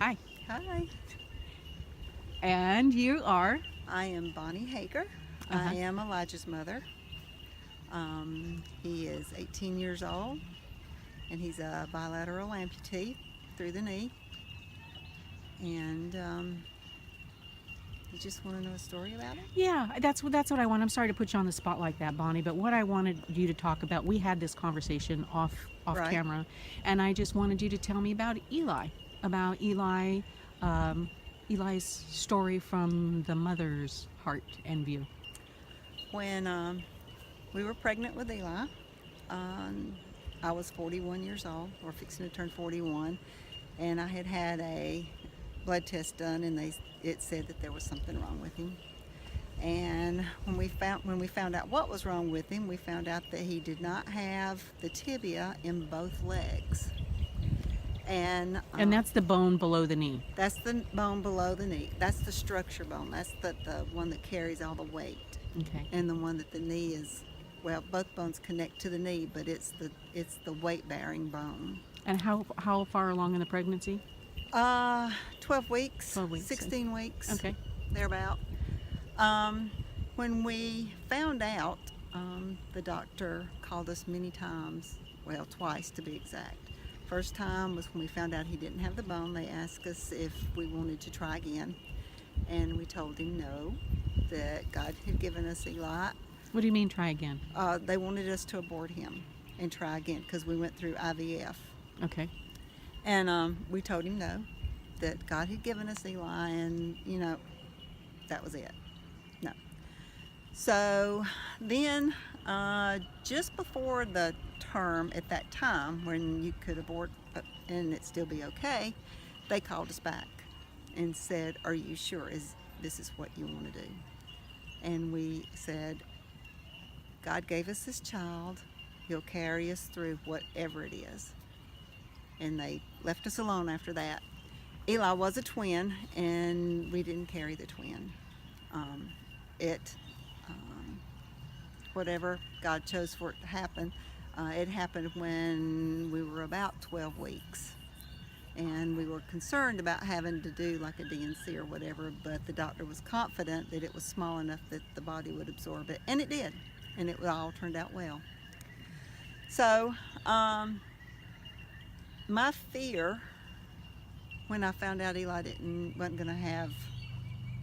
Hi. Hi, And you are? I am Bonny Hager. I Uh-huh. am Elijah's mother. He is 18 years old and he's a bilateral amputee through the knee. And you just want to know a story about it? Yeah, that's what I want. I'm sorry to put you on the spot like that, Bonnie, but what I wanted you to talk about, we had this conversation off Right. camera, and I just wanted you to tell me about Eli's story from the mother's heart and view. When we were pregnant with Eli, um, I was 41 years old, or fixing to turn 41, and I had had a blood test done, and it said that there was something wrong with him. And when we found out what was wrong with him, we found out that he did not have the tibia in both legs, and And that's the bone below the knee. that's the bone below the knee. That's the structure bone. That's the one that carries all the weight, Okay. and the one that the knee is. Well, both bones connect to the knee, but it's the weight bearing bone. And how far along in the pregnancy? 12 weeks, 12 weeks. 16 weeks, Okay. thereabout. Um, when we found out, the doctor called us many times, well, twice to be exact. First time was when we found out he didn't have the bone. They asked us if we wanted to try again, and we told him no, that God had given us Eli. What do you mean try again? They wanted us to abort him and try again because we went through IVF. Okay. And we told him no, that God had given us Eli, and that was it. No. So then, just before the term at that time, when you could abort and it still be okay, they called us back and said, "Are you sure this is what you want to do?" And we said, "God gave us this child. He'll carry us through whatever it is." And they left us alone after that. Eli was a twin, and we didn't carry the twin. Um, it, whatever God chose for it to happen, it happened when we were about 12 weeks. And we were concerned about having to do like a DNC or whatever, but the doctor was confident that it was small enough that the body would absorb it, and it did, and it all turned out well. So, my fear when I found out Eli wasn't going to have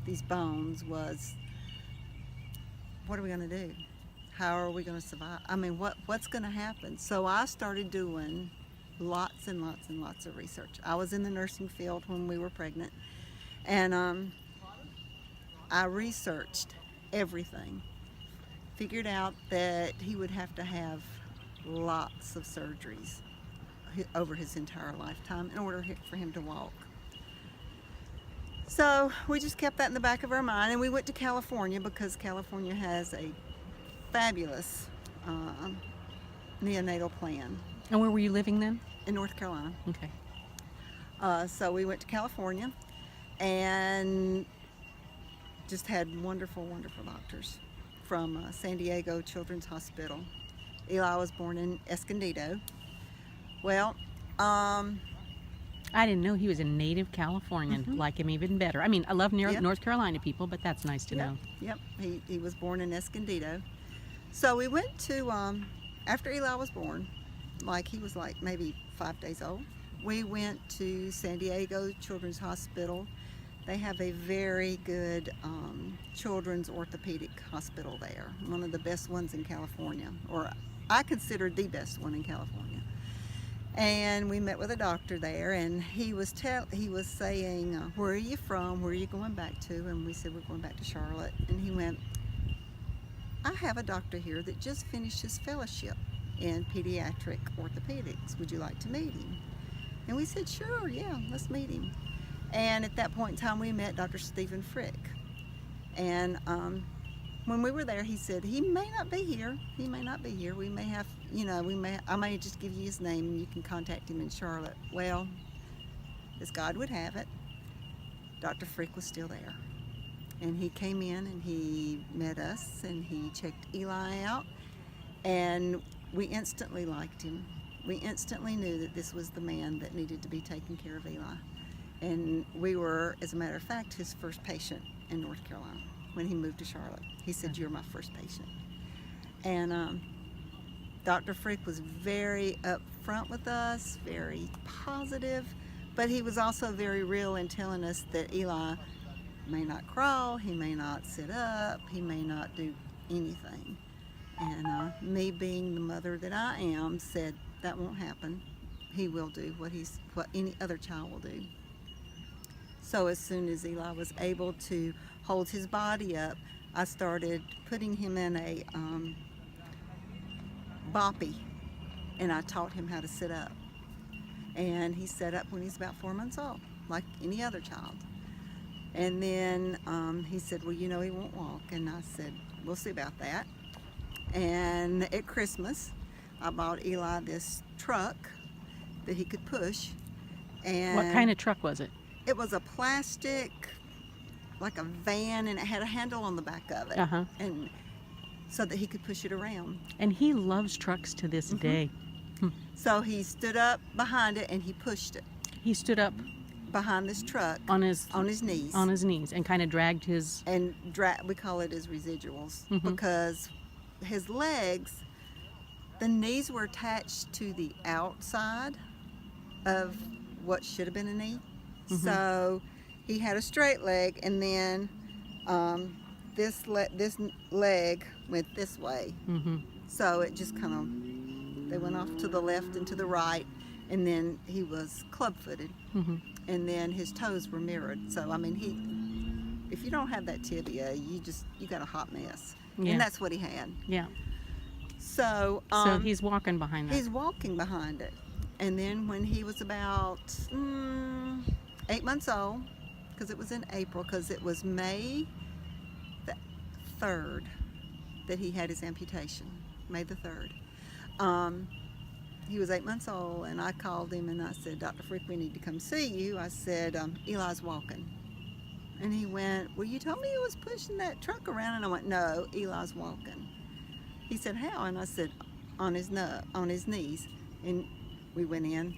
these bones was, what are we going to do? How are we going to survive? I mean, what's going to happen? So I started doing lots and lots and lots of research. I was in the nursing field when we were pregnant, and I researched everything. Figured out that he would have to have lots of surgeries over his entire lifetime in order for him to walk. So we just kept that in the back of our mind, and we went to California because California has a fabulous neonatal plan And where were you living then? in North Carolina. Okay. So we went to California and just had wonderful, wonderful doctors from San Diego Children's Hospital. Eli was born in Escondido. Well, I didn't know he was a native Californian. Like him even better. I mean, I love Yep. North Carolina people, but that's nice to know. Yep. He was born in Escondido. So we went to, after Eli was born, like he was like maybe 5 days old, we went to San Diego Children's Hospital. They have a very good children's orthopedic hospital there, one of the best ones in California, or I consider the best one in California. And we met with a doctor there, and he was saying, "Where are you from? Where are you going back to?" And we said, "We're going back to Charlotte." And he went, "I have a doctor here that just finished his fellowship in pediatric orthopedics. Would you like to meet him?" And we said, "Sure, yeah, let's meet him." And at that point in time, we met Dr. Stephen Frick. And when we were there, he said, "He may not be here. He may not be here. We may have, I may just give you his name and you can contact him in Charlotte." Well, as God would have it, Dr. Frick was still there. And he came in and he met us and he checked Eli out, and we instantly liked him. We instantly knew that this was the man that needed to be taking care of Eli. And we were, as a matter of fact, his first patient in North Carolina when he moved to Charlotte. He said, "You're my first patient." And Dr. Frick was very upfront with us, very positive, but he was also very real in telling us that Eli may not crawl, he may not sit up, he may not do anything. And me being the mother that I am said that won't happen. He will do what any other child will do. So as soon as Eli was able to hold his body up, I started putting him in a boppy, and I taught him how to sit up. And he sat up when he's about 4 months old, like any other child. And then he said, "Well, he won't walk." And I said, "We'll see about that." And at Christmas, I bought Eli this truck that he could push. And What kind of truck was it? it was a plastic, like a van, and it had a handle on the back of it. Uh-huh. And so that he could push it around. And he loves trucks to this day. So he stood up behind it and he pushed it He stood up behind this truck on his knees. and kind of dragged his. And we call it his residuals, because his legs, the knees were attached to the outside of what should have been a knee. So he had a straight leg, and then this leg went this way. So it just kind of, they went off to the left and to the right, and then he was club-footed, and then his toes were mirrored. So I mean, if you don't have that tibia, you got a hot mess. Yeah. And that's what he had. Yeah. So So he's walking behind that. he's walking behind it. And then when he was about 8 months old, because it was in April, because it was May the 3rd that he had his amputation, May the 3rd. He was 8 months old, and I called him and I said, "Dr. Frick, we need to come see you." I said, "Eli's walking." And he went, "Well, you told me he was pushing that truck around." And I went, "No, Eli's walking." He said, "How?" And I said, on his knees. And we went in,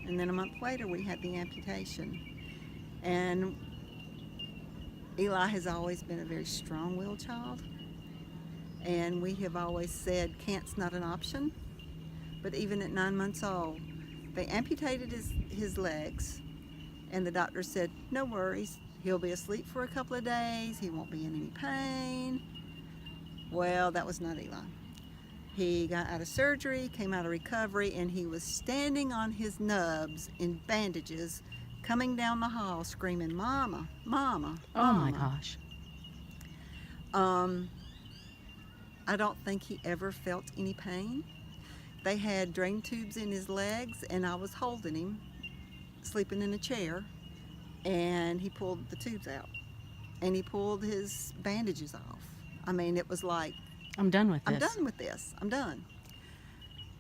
and then a month later we had the amputation. And Eli has always been a very strong-willed child, and we have always said can't's not an option. But even at 9 months old, they amputated his legs, and the doctor said, "No worries, he'll be asleep for a couple of days, he won't be in any pain." Well, that was not Eli. He got out of surgery, came out of recovery, and he was standing on his nubs in bandages, coming down the hall screaming, "Mama, Mama, Oh my Mama." gosh. I don't think he ever felt any pain. They had drain tubes in his legs, and I was holding him, sleeping in a chair, and he pulled the tubes out, and he pulled his bandages off. I mean, it was like, I'm done with this. I'm done with this. I'm done.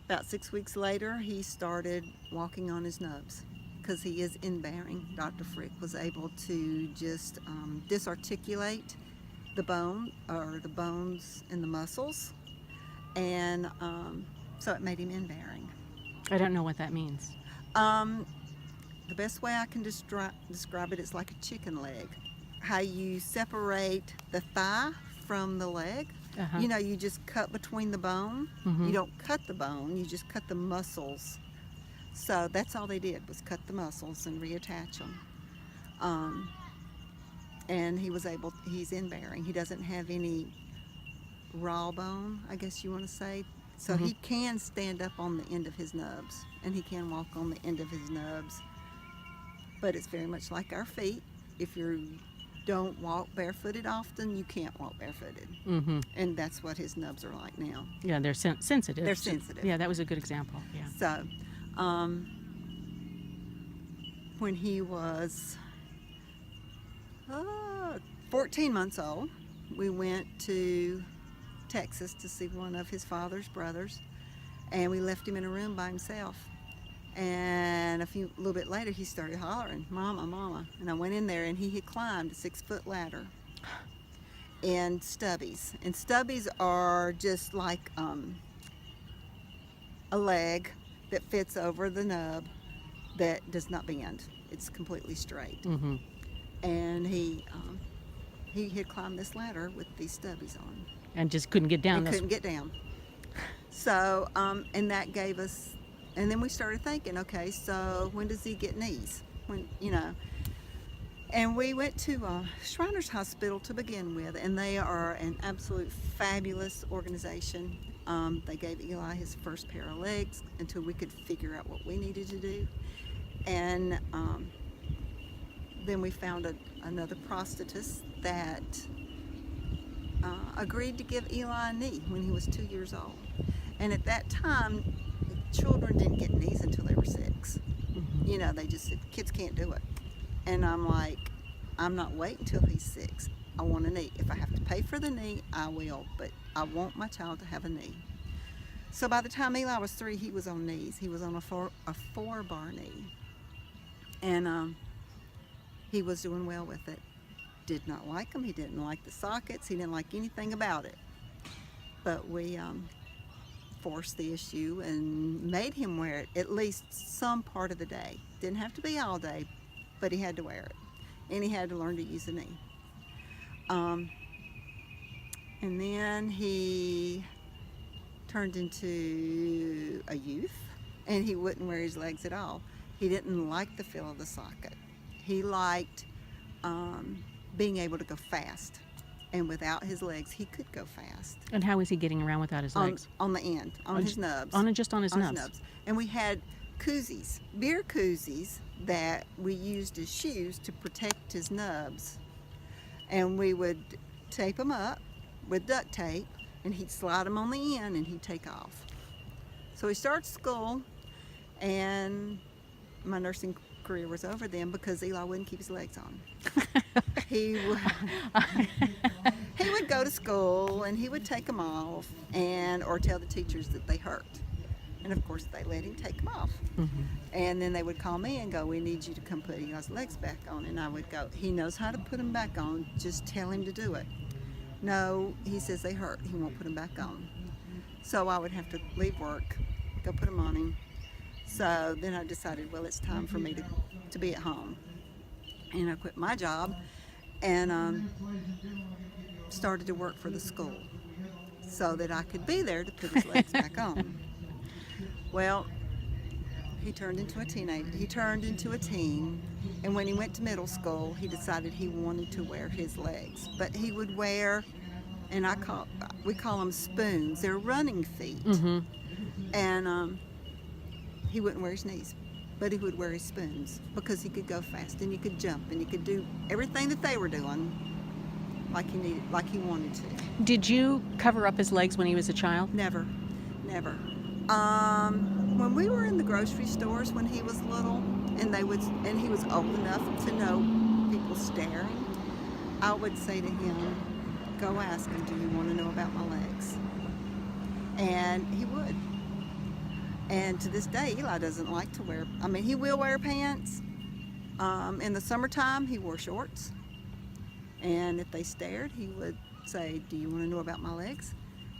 About 6 weeks later, he started walking on his nubs because he is in-bearing. Dr. Frick was able to just disarticulate the bones and the muscles, and so it made him in-bearing. I don't know what that means. The best way I can describe it is like a chicken leg. How you separate the thigh from the leg. Uh-huh. You just cut between the bone. You don't cut the bone, you just cut the muscles. So that's all they did, was cut the muscles and reattach them. And he's in-bearing. He doesn't have any raw bone, I guess you want to say. So he can stand up on the end of his nubs, and he can walk on the end of his nubs. But it's very much like our feet. If you don't walk barefooted often, you can't walk barefooted. And that's what his nubs are like now. Yeah, they're sensitive. They're sensitive. Yeah, that was a good example. Yeah. So, when he was 14 months old, we went to Texas to see one of his father's brothers, and we left him in a room by himself. And a little bit later, he started hollering, "Mama, Mama." And I went in there, and he had climbed a 6-foot ladder in stubbies. And stubbies are just like a leg that fits over the nub that does not bend. it's completely straight. Mm-hmm. And he had climbed this ladder with these stubbies on And just couldn't get down. and couldn't get down. So, and that gave us, and then we started thinking, okay, so when does he get knees? When, you know, and we went to Shriners Hospital to begin with, and they are an absolute fabulous organization. They gave Eli his first pair of legs until we could figure out what we needed to do. And then we found another prosthetist that agreed to give Eli a knee when he was 2 years old. And at that time, children didn't get knees until they were 6. Mm-hmm. You know, they just said, kids can't do it. And I'm like, I'm not waiting till he's 6. I want a knee. If I have to pay for the knee, I will. But I want my child to have a knee. So by the time Eli was 3, he was on knees. He was on a 4-bar knee. And he was doing well with it. Did not like them. He didn't like the sockets. He didn't like anything about it. But we forced the issue and made him wear it at least some part of the day. Didn't have to be all day, but he had to wear it. And he had to learn to use the knee. And then he turned into a youth, and he wouldn't wear his legs at all. He didn't like the feel of the socket. He liked being able to go fast. And without his legs, he could go fast. And how is he getting around without his legs? On the end, on his nubs. Just on his nubs. And we had koozies, beer koozies, that we used as shoes to protect his nubs. And we would tape them up with duct tape, and he'd slide them on the end, and he'd take off. So he started school, and my nursing career was over then because Eli wouldn't keep his legs on. He would go to school and he would take them off or tell the teachers that they hurt. And of course they let him take them off. Mm-hmm. And then they would call me and go, we need you to come put Eli's legs back on. And I would go, he knows how to put them back on, just tell him to do it. No, he says they hurt, he won't put them back on. So I would have to leave work, go put them on him. So then I decided, well, it's time for me to be at home. And I quit my job and started to work for the school so that I could be there to put his legs back on. Well, he turned into a teenager. He turned into a teen, and when he went to middle school, he decided he wanted to wear his legs. But he would wear, and we call them spoons. They're running feet. Mm-hmm. And he wouldn't wear his knees, but he would wear his spoons because he could go fast and he could jump and he could do everything that they were doing like he wanted to. Did you cover up his legs when he was a child? Never. When we were in the grocery stores when he was little, and he was old enough to know people staring, I would say to him, "Go ask him, do you want to know about my legs?" And he would. And to this day, Eli doesn't like to wear, he will wear pants. In the summertime, he wore shorts. And if they stared, he would say, "Do you want to know about my legs?"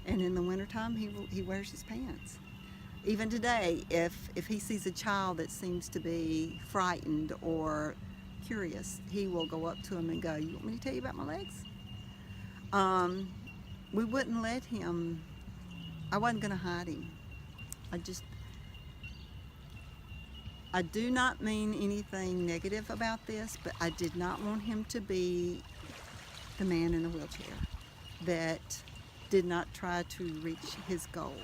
And in the wintertime, he wears his pants. Even today, if he sees a child that seems to be frightened or curious, he will go up to him and go, "You want me to tell you about my legs?" We wouldn't let him, I wasn't going to hide him. I do not mean anything negative about this, but I did not want him to be the man in the wheelchair that did not try to reach his goal.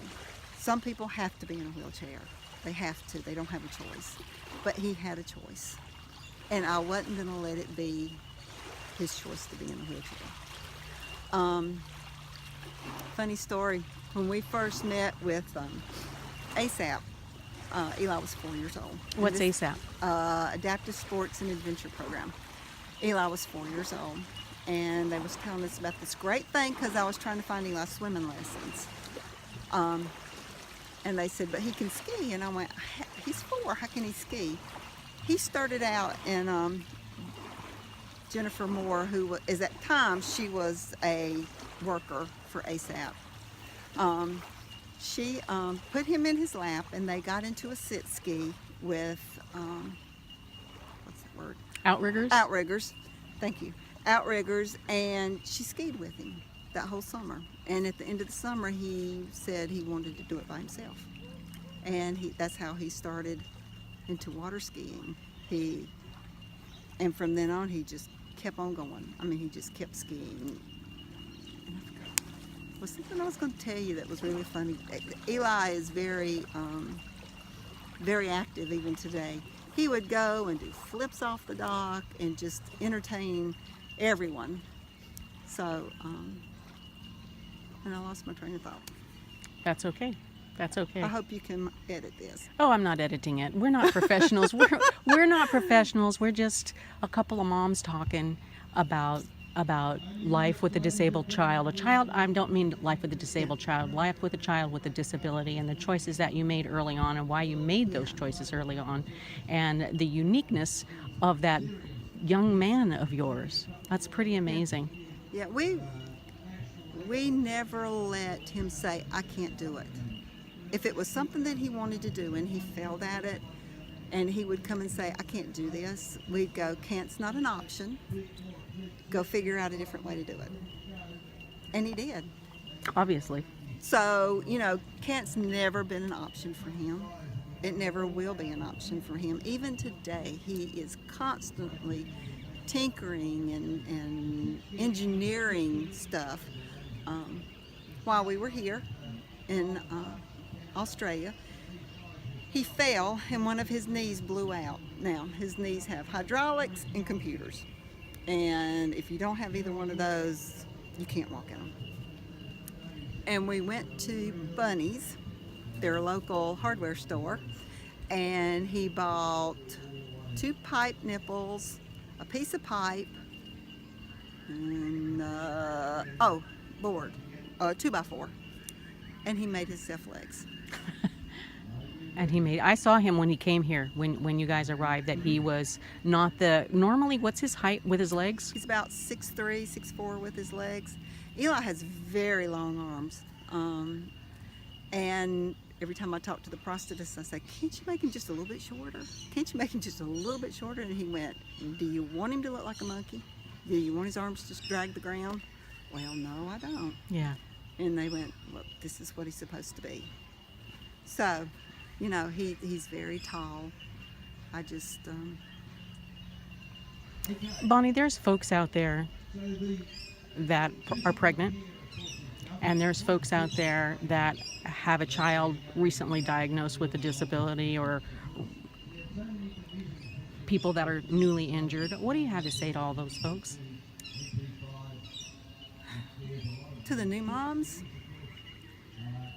Some people have to be in a wheelchair. They have to. They don't have a choice. But he had a choice. And I wasn't going to let it be his choice to be in a wheelchair. Funny story. When we first met with ASAP, Eli was 4 years old. What's ASAP? Adaptive Sports and Adventure Program. Eli was 4 years old. And they was telling us about this great thing because I was trying to find Eli swimming lessons. And they said, "But he can ski." And I went, "He's 4, how can he ski?" He started out, and Jennifer Moore, who is at time, she was a worker for ASAP. She put him in his lap, and they got into a sit ski with, what's word? Outriggers? Outriggers. Thank you. Outriggers, and she skied with him that whole summer. And at the end of the summer, he said he wanted to do it by himself. And that's how he started into water skiing. And from then on, he just kept on going. I mean, he just kept skiing. And I forgot. Was something I was going to tell you that was really funny. Eli is very active even today. He would go and do flips off the dock and just entertain everyone. So, and I lost my train of thought. That's okay. That's okay. I hope you can edit this. Oh, I'm not editing it. We're not professionals. We're not professionals. We're just a couple of moms talking about life with a disabled child. I don't mean life with a disabled child. Life with a child with a disability, and the choices that you made early on, and why you made those choices early on, and the uniqueness of that young man of yours. That's pretty amazing. Yeah, we never let him say, I can't do it. If it was something that he wanted to do and he failed at it, and he would come and say, I can't do this, we'd go, can't's not an option. Go figure out a different way to do it. And he did. Obviously. So, can't's never been an option for him. It never will be an option for him. Even today, he is constantly tinkering and engineering stuff. While we were here in Australia, he fell and one of his knees blew out. Now, his knees have hydraulics and computers. And if you don't have either one of those, you can't walk in them. And we went to Bonny's, their local hardware store, and he bought 2 pipe nipples, a piece of pipe, and board, 2x4, and he made himself legs. And I saw him when he came here, when you guys arrived, that he was not normally, what's his height with his legs? He's about 6'3", 6'4" with his legs. Eli has very long arms. And every time I talk to the prosthetist, I say, can't you make him just a little bit shorter? Can't you make him just a little bit shorter? And he went, do you want him to look like a monkey? Do you want his arms to drag the ground? Well, no, I don't. Yeah. And they went, look, this is what he's supposed to be. So, he's very tall. I just... Bonnie, there's folks out there that are pregnant, and there's folks out there that have a child recently diagnosed with a disability, or people that are newly injured. What do you have to say to all those folks? To the new moms,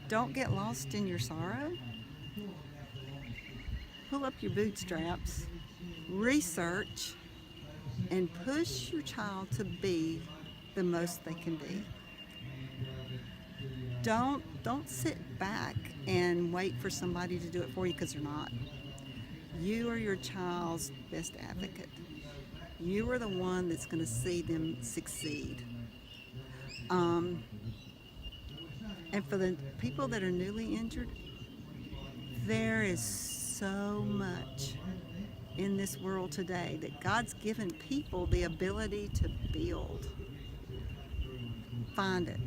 don't get lost in your sorrow. Pull up your bootstraps, research, and push your child to be the most they can be. Don't sit back and wait for somebody to do it for you, because they're not. You are your child's best advocate. You are the one that's going to see them succeed. And for the people that are newly injured, there is so much in this world today that God's given people the ability to build. Find it,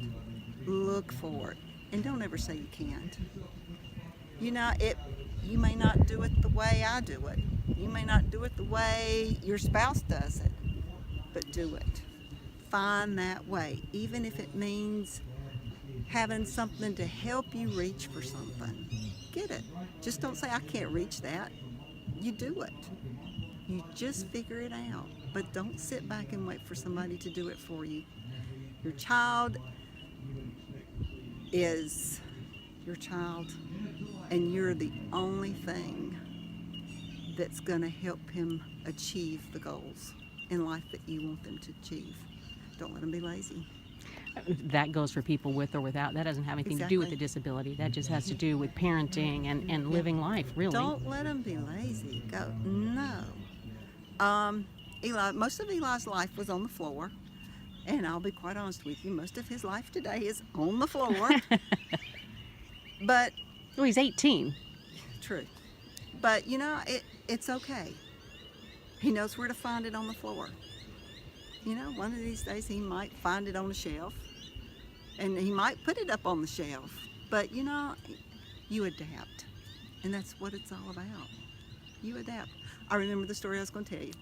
look for it, and don't ever say you can't. You may not do it the way I do it. You may not do it the way your spouse does it, but do it. Find that way, even if it means having something to help you reach for something. Get it. Just don't say, I can't reach that. You do it. You just figure it out. But don't sit back and wait for somebody to do it for you. Your child is your child, and you're the only thing that's going to help him achieve the goals in life that you want them to achieve. Don't let them be lazy. That goes for people with or without. That doesn't have anything to do with the disability. That just has to do with parenting and living life, really. Don't let them be lazy. Go, no. Most of Eli's life was on the floor. And I'll be quite honest with you, most of his life today is on the floor. But... Well, he's 18. True. But, it's okay. He knows where to find it on the floor. You know, one of these days he might find it on a shelf, and he might put it up on the shelf. But you know, you adapt, and that's what it's all about. You adapt. I remember the story I was going to tell you.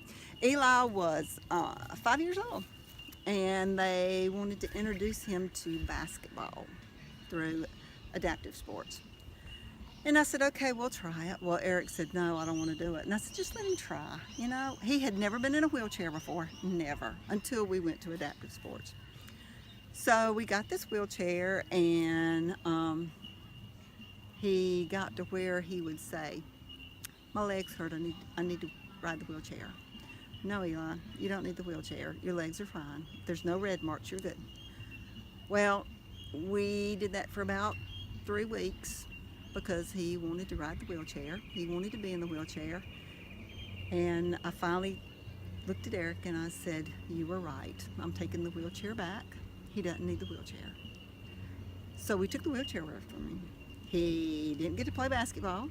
Eli was 5 years old, and they wanted to introduce him to basketball through adaptive sports. And I said, okay, we'll try it. Well, Eric said, no, I don't want to do it. And I said, just let him try. You know, he had never been in a wheelchair before, never, until we went to adaptive sports. So we got this wheelchair, and he got to where he would say, my legs hurt, I need to ride the wheelchair. No, Eli, you don't need the wheelchair. Your legs are fine. There's no red marks, you're good. Well, we did that for about 3 weeks because he wanted to ride the wheelchair. He wanted to be in the wheelchair. And I finally looked at Eric and I said, you were right. I'm taking the wheelchair back. He doesn't need the wheelchair. So we took the wheelchair away from him. He didn't get to play basketball,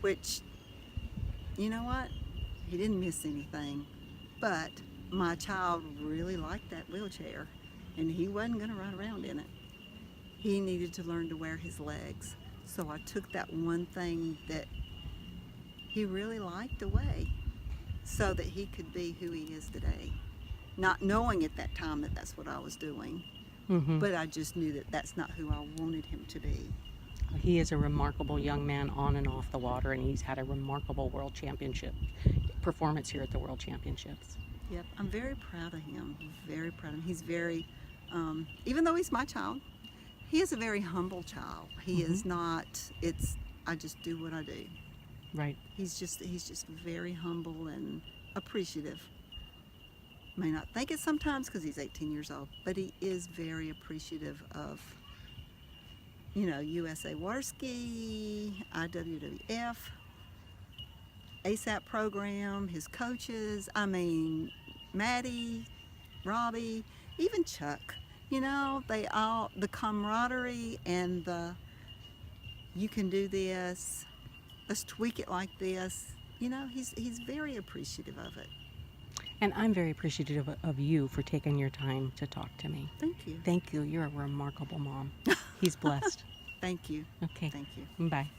which, you know what? He didn't miss anything. But my child really liked that wheelchair, and he wasn't going to ride around in it. He needed to learn to wear his legs. So I took that one thing that he really liked away so that he could be who he is today. Not knowing at that time that that's what I was doing, but I just knew that that's not who I wanted him to be. He is a remarkable young man on and off the water, and he's had a remarkable world championship performance here at the World Championships. Yep, I'm very proud of him, very proud of him. He's very, even though he's my child, he is a very humble child. He is not, I just do what I do. Right. He's just very humble and appreciative. May not think it sometimes because he's 18 years old, but he is very appreciative of, you know, USA Water Ski, IWWF, ASAP program, his coaches, I mean, Maddie, Robbie, even Chuck. You know, they all, the camaraderie and the, you can do this, let's tweak it like this. You know, he's very appreciative of it. And I'm very appreciative of you for taking your time to talk to me. Thank you. Thank you. You're a remarkable mom. He's blessed. Thank you. Okay. Thank you. Bye.